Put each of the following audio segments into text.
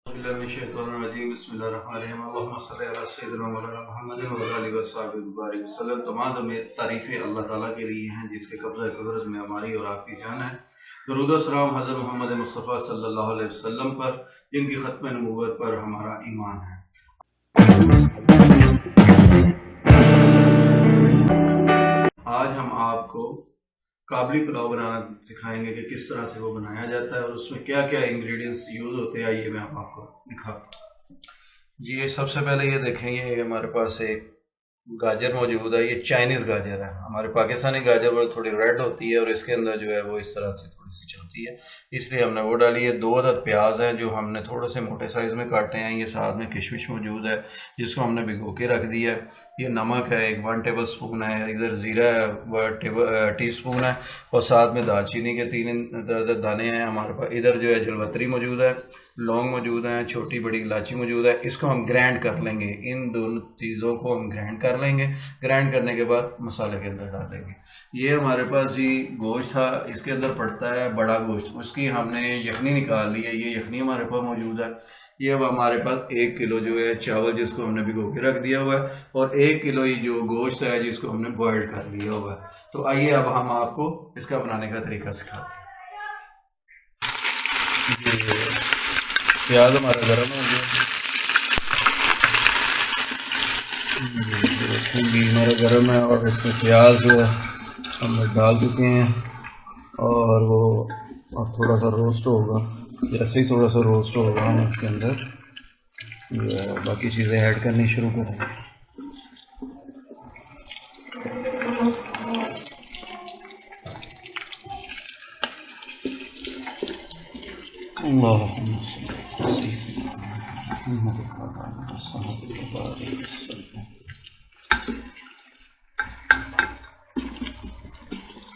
तमाम तारीफ़ें अल्लाह ताला के लिए हैं जिसके कब्ज़ा कुदरत में हमारी और आपकी जान है। दुरूद व सलाम हज़रत मोहम्मद मुस्तफ़ा सल्लल्लाहु अलैहि वसल्लम पर, जिनकी ख़त्म नबूवत पर हमारा ईमान है। आज हम आपको काबली पुलाव बनाना सिखाएंगे कि किस तरह से वो बनाया जाता है और उसमें क्या क्या इंग्रेडिएंट्स यूज़ होते हैं। आइए मैं आपको दिखाता हूँ। जी, ये सबसे पहले ये देखें, ये हमारे पास एक गाजर मौजूद है। ये चाइनीज़ गाजर है। हमारे पाकिस्तानी गाजर वो थोड़ी रेड होती है और इसके अंदर जो है वो इस तरह से थोड़ी सी चलती है, इसलिए हमने वो डाली है। 2 अदद प्याज हैं जो हमने थोड़े से मोटे साइज़ में काटे हैं। ये साथ में किशमिश मौजूद है जिसको हमने भिगो के रख दिया है। ये नमक है, 1 टेबल स्पून है। इधर ज़ीरा है, 1 टीस्पून है और साथ में दालचीनी के 3 दाने हैं हमारे पास। इधर जो है जलवतरी मौजूद है, लौंग मौजूद हैं, छोटी बड़ी इलायची मौजूद है। इसको हम ग्राइंड कर लेंगे। इन दोनों चीज़ों को हम ग्राइंड कर लेंगे। ग्राइंड करने के बाद मसाले के अंदर डालेंगे। ये हमारे पास जी गोश्त था, इसके अंदर पड़ता है बड़ा गोश्त, उसकी हमने यखनी निकाल ली है। ये यखनी हमारे पास मौजूद है। ये अब हमारे पास 1 किलो जो है चावल जिसको हमने भिगो के रख दिया हुआ है और 1 किलो ही जो गोश्त है जिसको हमने बॉइल्ड कर लिया हुआ है। तो आइए अब हम आपको इसका बनाने का तरीका सिखाते हैं। प्याज हमारा गर्म हो गया, घी हमारा गर्म है और इसमें प्याज जो है हम डाल चुके हैं और वो अब थोड़ा सा रोस्ट होगा। जैसे ही थोड़ा सा रोस्ट होगा हम उसके अंदर बाकी चीज़ें ऐड करनी शुरू करेंगे।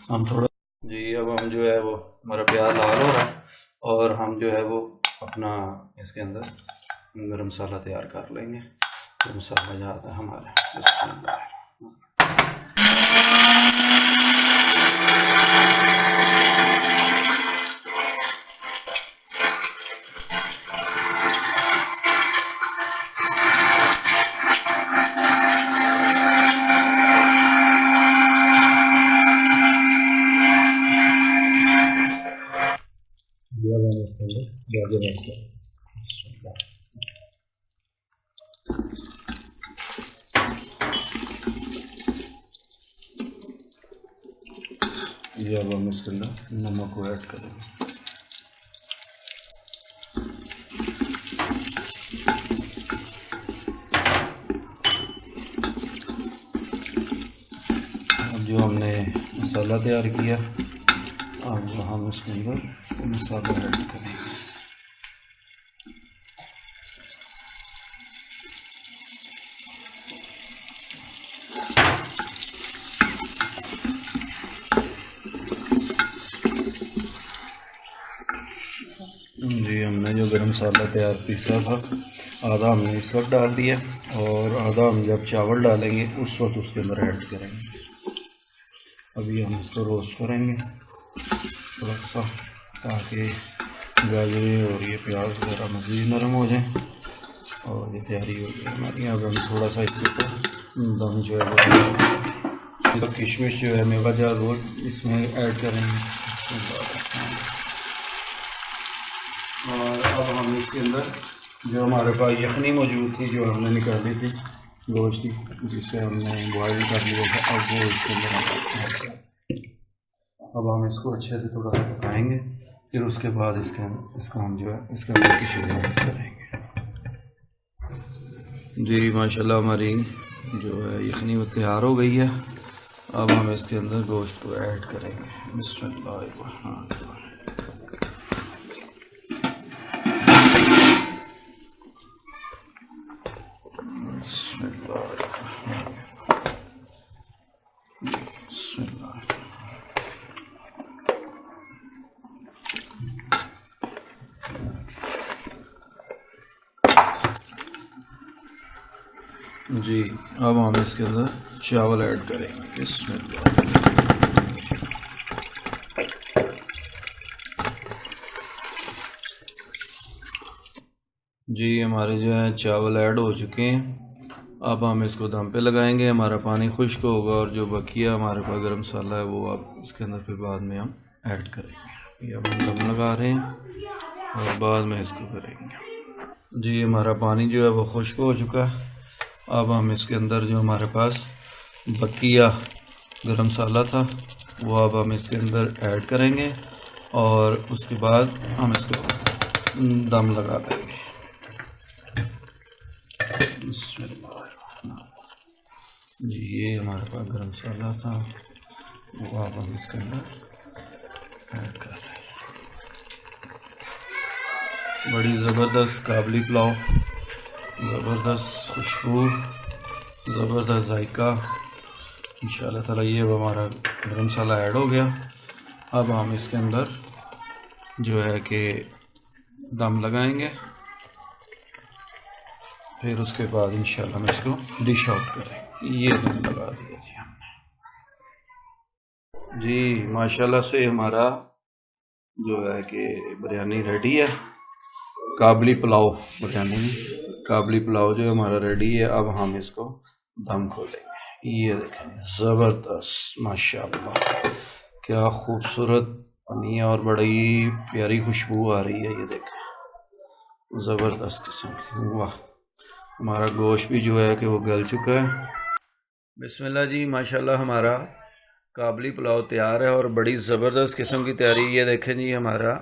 हम थोड़ा जी, अब हम जो है वो हमारा प्याज लाल हो रहा है और हम जो है वो अपना इसके अंदर गरम मसाला तैयार कर लेंगे। तो मसाला जाता है हमारा इसके अंदर। ये अब हम इसके अंदर नमक को ऐड करेंगे। अब जो हमने मसाला तैयार किया, अब हम इसके अंदर मसाला ऐड करेंगे। जी, हमने जो गरम मसाला तैयार पीसा था आधा हमने इस वक्त डाल दिया और आधा हम जब चावल डालेंगे उस वक्त उसके अंदर ऐड करेंगे। अभी हम इसको रोस्ट करेंगे थोड़ा सा ताकि गाजरें और ये प्याज वगैरह मज़ीद नरम हो जाए और ये तैयारी हो गई हमारी। अब हम थोड़ा सा इसके ऊपर दम जो है वो किशमिश जो है मेवा जाग वो इसमें ऐड करेंगे। और अब हम इसके अंदर जो हमारे पास यखनी मौजूद थी जो हमने निकाली थी गोश्त की, जिसे हमने बॉयल कर लिया था, अब वो इसके अंदर अब हम इसको अच्छे से थोड़ा सा पकाएंगे। फिर उसके बाद इसको हम जो है इसके अंदर की चीज़ें करेंगे। जी माशाल्लाह हमारी जो है यखनी वो तैयार हो गई है। अब हम इसके अंदर गोश्त को ऐड करेंगे। बिस्मिल्लाह। जी, अब हम इसके अंदर चावल ऐड करेंगे। बिस्मिल्लाह। जी हमारे जो है चावल ऐड हो चुके हैं। अब हम इसको दम पे लगाएंगे। हमारा पानी खुश्क होगा और जो बकिया हमारे पास गरम मसाला है वो अब इसके अंदर फिर बाद में हम ऐड करेंगे। ये अब हम दम लगा रहे हैं और बाद में इसको करेंगे। जी हमारा पानी जो है वो खुश्क हो चुका है। अब हम इसके अंदर जो हमारे पास बकिया गरम मसाला था वो अब हम इसके अंदर ऐड करेंगे और उसके बाद हम इसको दम लगा देंगे। जी ये हमारे पास गरम मसाला था वो अब हम इसके अंदर ऐड कर रहे हैं। बड़ी ज़बरदस्त काबली पुलाव, ज़बरदस्त खुशबू, ज़बरदस्त जायका इंशाल्लाह ताला। ये अब हमारा गरम मसाला ऐड हो गया। अब हम इसके अंदर जो है कि दम लगाएंगे, फिर उसके बाद इंशाल्लाह हम इसको डिश आउट करें। ये दम लगा दिया जी हमने। जी माशाल्लाह से हमारा जो है कि बिरयानी रेडी है। काबली पुलाव बिरयानी में काबली पुलाव जो हमारा रेडी है। अब हम इसको दम खोलेंगे। ये देखें ज़बरदस्त माशाल्लाह क्या खूबसूरत बनी है और बड़ी प्यारी खुशबू आ रही है। ये देखें ज़बरदस्त किस्म की। वाह हमारा गोश्त भी जो है कि वो गल चुका है। बिस्मिल्लाह जी माशाल्लाह हमारा काबली पुलाव तैयार है और बड़ी ज़बरदस्त किस्म की तैयारी। ये देखें जी हमारा,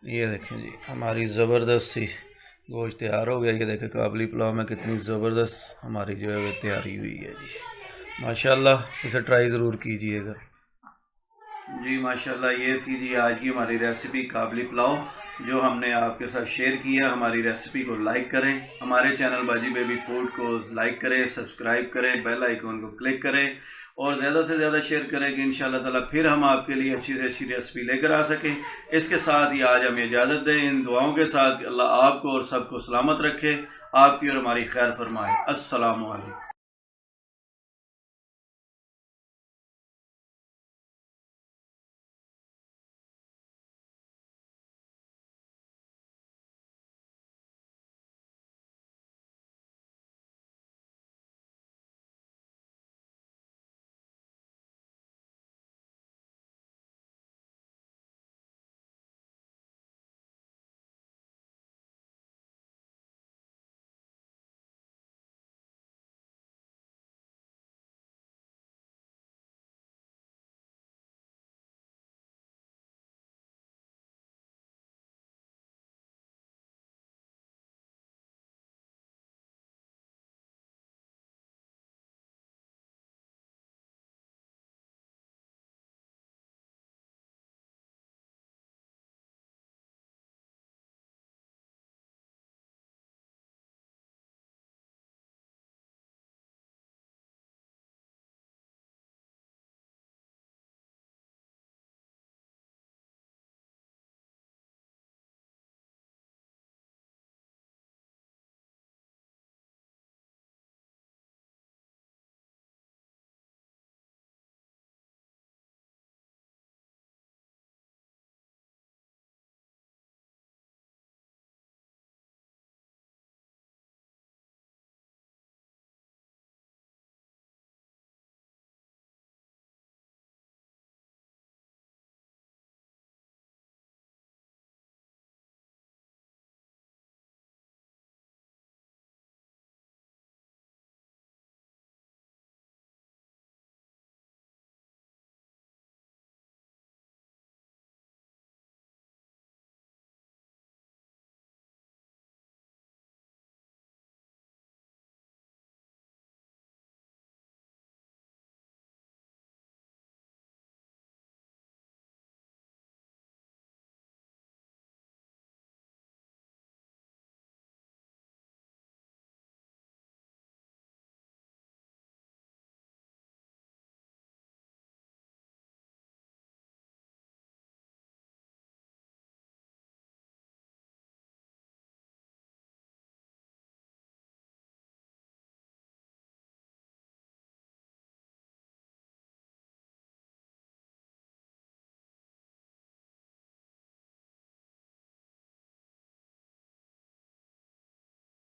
ये देखें जी हमारी ज़बरदस्त सी गोश्त तैयार हो गया। ये देखें काबली पुलाव में कितनी ज़बरदस्त हमारी जो है वो तैयारी हुई है जी माशाल्लाह। इसे ट्राई ज़रूर कीजिएगा जी माशाल्लाह। ये थी जी आज की हमारी रेसिपी काबली पुलाव जो हमने आपके साथ शेयर किया। हमारी रेसिपी को लाइक करें, हमारे चैनल बाजी बेबी फूड को लाइक करें, सब्सक्राइब करें, बेल आइकन को क्लिक करें और ज़्यादा से ज़्यादा शेयर करें कि इंशाल्लाह ताला फिर हम आपके लिए अच्छी से अच्छी रेसिपी लेकर आ सकें। इसके साथ ही आज हमें इजाज़त दें। इन दुआओं के साथ अल्लाह आपको और सबको सलामत रखे, आपकी और हमारी खैर फरमाए। अस्सलामु अलैकुम।